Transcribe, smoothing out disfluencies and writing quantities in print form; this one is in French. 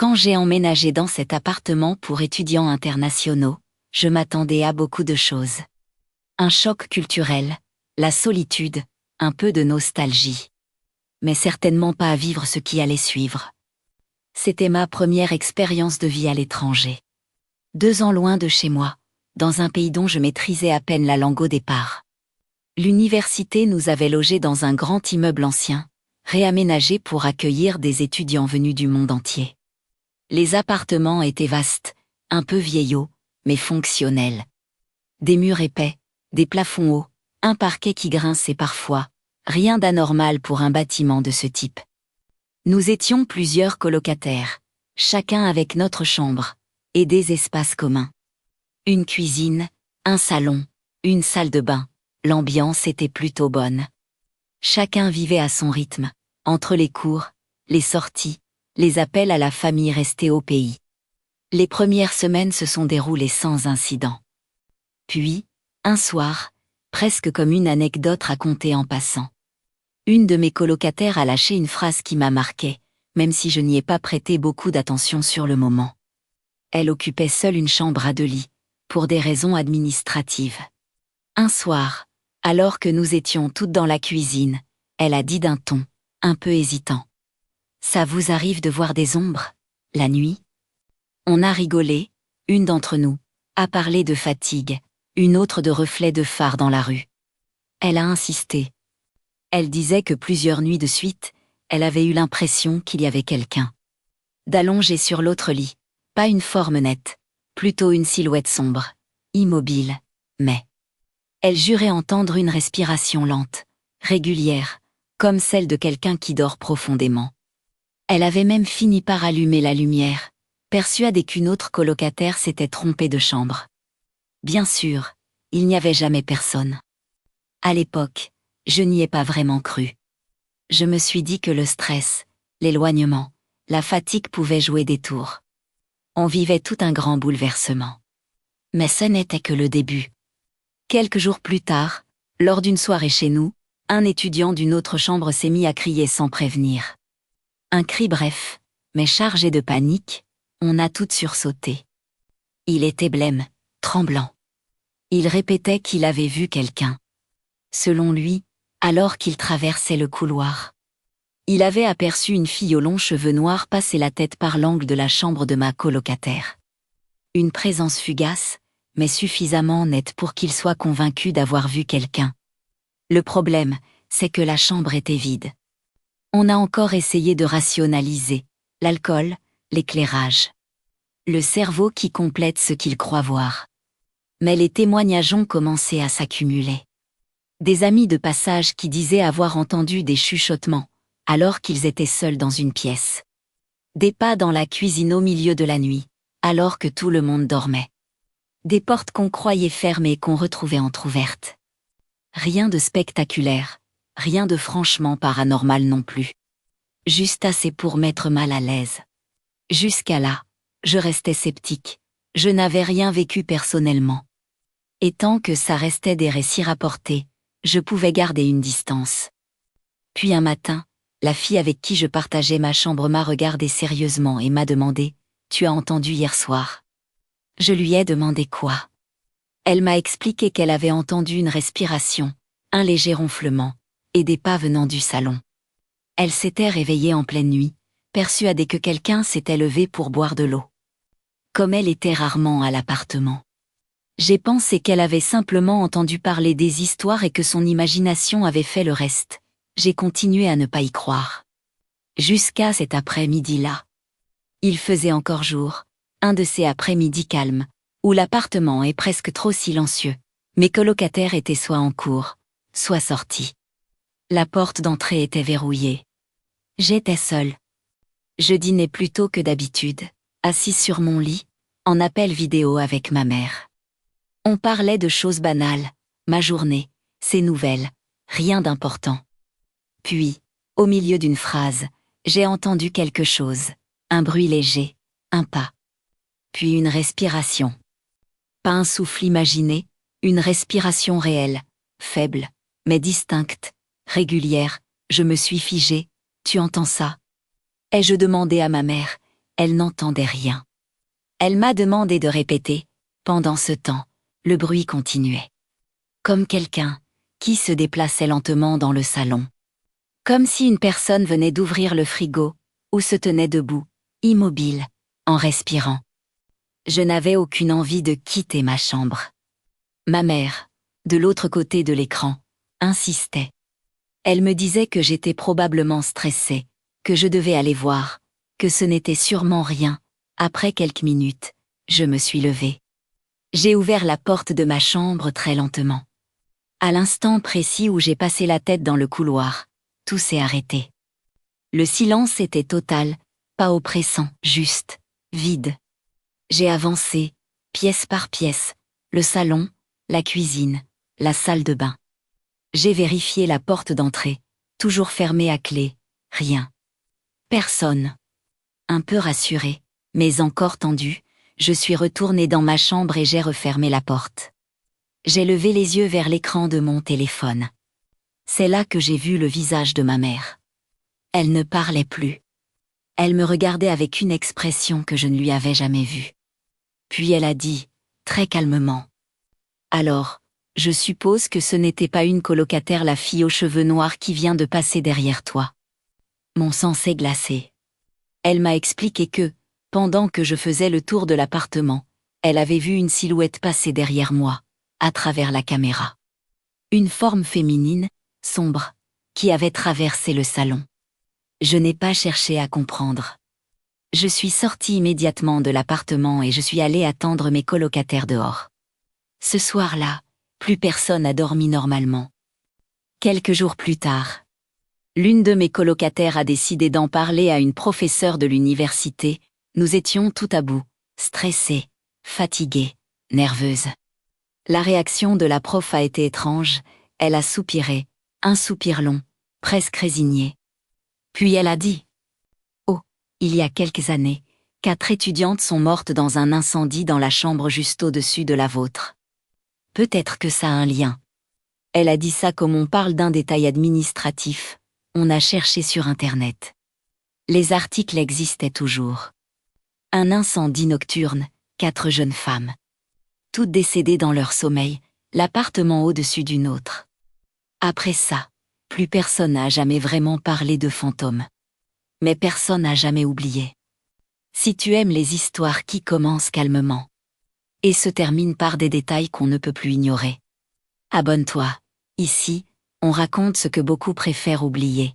Quand j'ai emménagé dans cet appartement pour étudiants internationaux, je m'attendais à beaucoup de choses. Un choc culturel, la solitude, un peu de nostalgie. Mais certainement pas à vivre ce qui allait suivre. C'était ma première expérience de vie à l'étranger. 2 ans loin de chez moi, dans un pays dont je maîtrisais à peine la langue au départ. L'université nous avait logés dans un grand immeuble ancien, réaménagé pour accueillir des étudiants venus du monde entier. Les appartements étaient vastes, un peu vieillots, mais fonctionnels. Des murs épais, des plafonds hauts, un parquet qui grinçait parfois, rien d'anormal pour un bâtiment de ce type. Nous étions plusieurs colocataires, chacun avec notre chambre, et des espaces communs. Une cuisine, un salon, une salle de bain, l'ambiance était plutôt bonne. Chacun vivait à son rythme, entre les cours, les sorties, les appels à la famille restés au pays. Les premières semaines se sont déroulées sans incident. Puis, un soir, presque comme une anecdote racontée en passant. Une de mes colocataires a lâché une phrase qui m'a marquée, même si je n'y ai pas prêté beaucoup d'attention sur le moment. Elle occupait seule une chambre à 2 lits, pour des raisons administratives. Un soir, alors que nous étions toutes dans la cuisine, elle a dit d'un ton, un peu hésitant. « Ça vous arrive de voir des ombres, la nuit ?» On a rigolé, une d'entre nous a parlé de fatigue, une autre de reflets de phare dans la rue. Elle a insisté. Elle disait que plusieurs nuits de suite, elle avait eu l'impression qu'il y avait quelqu'un. D'allongé sur l'autre lit, pas une forme nette, plutôt une silhouette sombre, immobile, mais... Elle jurait entendre une respiration lente, régulière, comme celle de quelqu'un qui dort profondément. Elle avait même fini par allumer la lumière, persuadée qu'une autre colocataire s'était trompée de chambre. Bien sûr, il n'y avait jamais personne. À l'époque, je n'y ai pas vraiment cru. Je me suis dit que le stress, l'éloignement, la fatigue pouvaient jouer des tours. On vivait tout un grand bouleversement. Mais ce n'était que le début. Quelques jours plus tard, lors d'une soirée chez nous, un étudiant d'une autre chambre s'est mis à crier sans prévenir. Un cri bref, mais chargé de panique, on a toutes sursauté. Il était blême, tremblant. Il répétait qu'il avait vu quelqu'un. Selon lui, alors qu'il traversait le couloir. Il avait aperçu une fille aux longs cheveux noirs passer la tête par l'angle de la chambre de ma colocataire. Une présence fugace, mais suffisamment nette pour qu'il soit convaincu d'avoir vu quelqu'un. Le problème, c'est que la chambre était vide. On a encore essayé de rationaliser, l'alcool, l'éclairage. Le cerveau qui complète ce qu'il croit voir. Mais les témoignages ont commencé à s'accumuler. Des amis de passage qui disaient avoir entendu des chuchotements, alors qu'ils étaient seuls dans une pièce. Des pas dans la cuisine au milieu de la nuit, alors que tout le monde dormait. Des portes qu'on croyait fermées qu'on retrouvait entr'ouvertes. Rien de spectaculaire, rien de franchement paranormal non plus. Juste assez pour mettre mal à l'aise. Jusqu'à là, je restais sceptique, je n'avais rien vécu personnellement. Et tant que ça restait des récits rapportés, je pouvais garder une distance. Puis un matin, la fille avec qui je partageais ma chambre m'a regardé sérieusement et m'a demandé « Tu as entendu hier soir ?» Je lui ai demandé quoi. Elle m'a expliqué qu'elle avait entendu une respiration, un léger ronflement, et des pas venant du salon. Elle s'était réveillée en pleine nuit, persuadée que quelqu'un s'était levé pour boire de l'eau. Comme elle était rarement à l'appartement. J'ai pensé qu'elle avait simplement entendu parler des histoires et que son imagination avait fait le reste. J'ai continué à ne pas y croire. Jusqu'à cet après-midi-là. Il faisait encore jour, un de ces après-midi calmes, où l'appartement est presque trop silencieux. Mes colocataires étaient soit en cours, soit sortis. La porte d'entrée était verrouillée. J'étais seule. Je dînais plus tôt que d'habitude, assise sur mon lit, en appel vidéo avec ma mère. On parlait de choses banales, ma journée, ses nouvelles, rien d'important. Puis, au milieu d'une phrase, j'ai entendu quelque chose, un bruit léger, un pas. Puis une respiration. Pas un souffle imaginé, une respiration réelle, faible, mais distincte, régulière. Je me suis figée. Tu entends ça? Ai-je demandé à ma mère, Elle n'entendait rien. Elle m'a demandé de répéter. Pendant ce temps, le bruit continuait. Comme quelqu'un qui se déplaçait lentement dans le salon. Comme si une personne venait d'ouvrir le frigo, ou se tenait debout, immobile, en respirant. Je n'avais aucune envie de quitter ma chambre. Ma mère, de l'autre côté de l'écran, insistait. Elle me disait que j'étais probablement stressée, que je devais aller voir, que ce n'était sûrement rien. Après quelques minutes, je me suis levée. J'ai ouvert la porte de ma chambre très lentement. À l'instant précis où j'ai passé la tête dans le couloir, tout s'est arrêté. Le silence était total, pas oppressant, juste, vide. J'ai avancé, pièce par pièce, le salon, la cuisine, la salle de bain. J'ai vérifié la porte d'entrée, toujours fermée à clé, rien. Personne. Un peu rassurée, mais encore tendue, je suis retournée dans ma chambre et j'ai refermé la porte. J'ai levé les yeux vers l'écran de mon téléphone. C'est là que j'ai vu le visage de ma mère. Elle ne parlait plus. Elle me regardait avec une expression que je ne lui avais jamais vue. Puis elle a dit, très calmement. Alors, je suppose que ce n'était pas une colocataire, la fille aux cheveux noirs qui vient de passer derrière toi. Mon sang s'est glacé. Elle m'a expliqué que, pendant que je faisais le tour de l'appartement, elle avait vu une silhouette passer derrière moi, à travers la caméra. Une forme féminine, sombre, qui avait traversé le salon. Je n'ai pas cherché à comprendre. Je suis sortie immédiatement de l'appartement et je suis allée attendre mes colocataires dehors. Ce soir-là, plus personne n'a dormi normalement. Quelques jours plus tard, l'une de mes colocataires a décidé d'en parler à une professeure de l'université. Nous étions tout à bout, stressés, fatigués, nerveuses. La réaction de la prof a été étrange, elle a soupiré, un soupir long, presque résigné. Puis elle a dit « Oh, il y a quelques années, 4 étudiantes sont mortes dans un incendie dans la chambre juste au-dessus de la vôtre. Peut-être que ça a un lien. » Elle a dit ça comme on parle d'un détail administratif. On a cherché sur Internet. Les articles existaient toujours. Un incendie nocturne, 4 jeunes femmes. Toutes décédées dans leur sommeil, l'appartement au-dessus d'une autre. Après ça, plus personne n'a jamais vraiment parlé de fantômes. Mais personne n'a jamais oublié. Si tu aimes les histoires qui commencent calmement et se terminent par des détails qu'on ne peut plus ignorer, abonne-toi. Ici, on raconte ce que beaucoup préfèrent oublier.